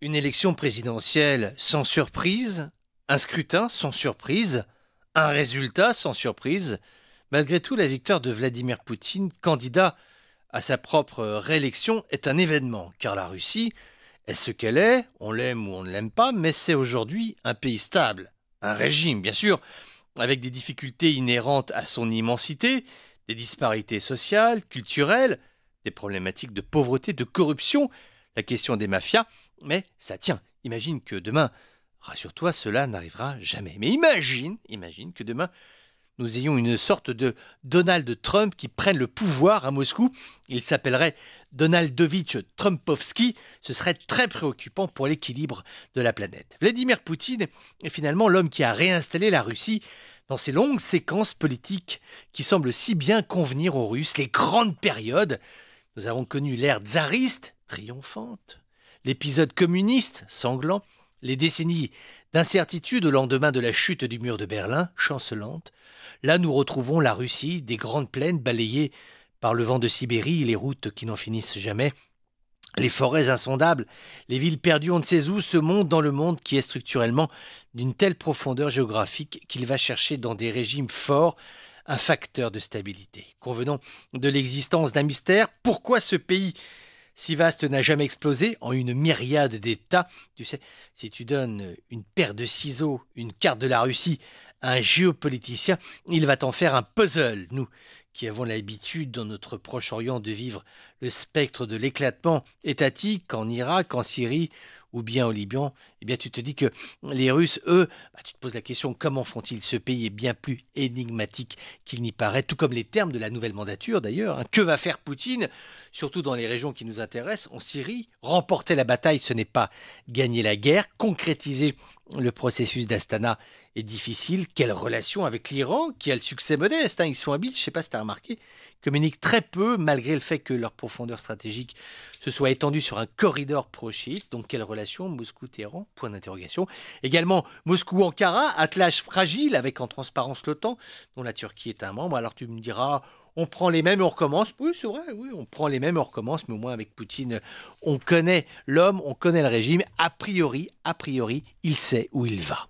Une élection présidentielle sans surprise, un scrutin sans surprise, un résultat sans surprise. Malgré tout, la victoire de Vladimir Poutine, candidat à sa propre réélection, est un événement, car la Russie est ce qu'elle est, on l'aime ou on ne l'aime pas, mais c'est aujourd'hui un pays stable, un régime, bien sûr, avec des difficultés inhérentes à son immensité, des disparités sociales, culturelles, des problématiques de pauvreté, de corruption, la question des mafias, mais ça tient. Imagine que demain, rassure-toi, cela n'arrivera jamais. Mais imagine que demain, nous ayons une sorte de Donald Trump qui prenne le pouvoir à Moscou. Il s'appellerait Donaldovitch Trumpovski. Ce serait très préoccupant pour l'équilibre de la planète. Vladimir Poutine est finalement l'homme qui a réinstallé la Russie dans ces longues séquences politiques qui semblent si bien convenir aux Russes, les grandes périodes. Nous avons connu l'ère tsariste, triomphante, l'épisode communiste, sanglant, les décennies d'incertitude au lendemain de la chute du mur de Berlin, chancelante. Là, nous retrouvons la Russie, des grandes plaines balayées par le vent de Sibérie, les routes qui n'en finissent jamais, les forêts insondables, les villes perdues on ne sait où, ce monde dans le monde qui est structurellement d'une telle profondeur géographique qu'il va chercher dans des régimes forts un facteur de stabilité. Convenons de l'existence d'un mystère. Pourquoi ce pays si vaste n'a jamais explosé en une myriade d'États? Tu sais, si tu donnes une paire de ciseaux, une carte de la Russie à un géopoliticien, il va t'en faire un puzzle. Nous, qui avons l'habitude dans notre Proche-Orient de vivre le spectre de l'éclatement étatique en Irak, en Syrie ou bien au Liban, eh bien tu te dis que les Russes, eux, tu te poses la question comment font-ils? Ce pays est bien plus énigmatique qu'il n'y paraît, tout comme les termes de la nouvelle mandature d'ailleurs. Que va faire Poutine, surtout dans les régions qui nous intéressent, en Syrie? Remporter la bataille, ce n'est pas gagner la guerre. Concrétiser le processus d'Astana est difficile. Quelle relation avec l'Iran, qui a le succès modeste, ils sont habiles, je ne sais pas si tu as remarqué, communiquent très peu malgré le fait que leur profondeur stratégique se soit étendue sur un corridor pro-chiite. Donc quelle relation Moscou-Téhéran? Point d'interrogation. Également Moscou-Ankara, attelage fragile avec en transparence l'OTAN, dont la Turquie est un membre. Alors tu me diras, on prend les mêmes et on recommence. Oui, c'est vrai, oui, on prend les mêmes et on recommence, mais au moins avec Poutine, on connaît l'homme, on connaît le régime. A priori, il sait où il va.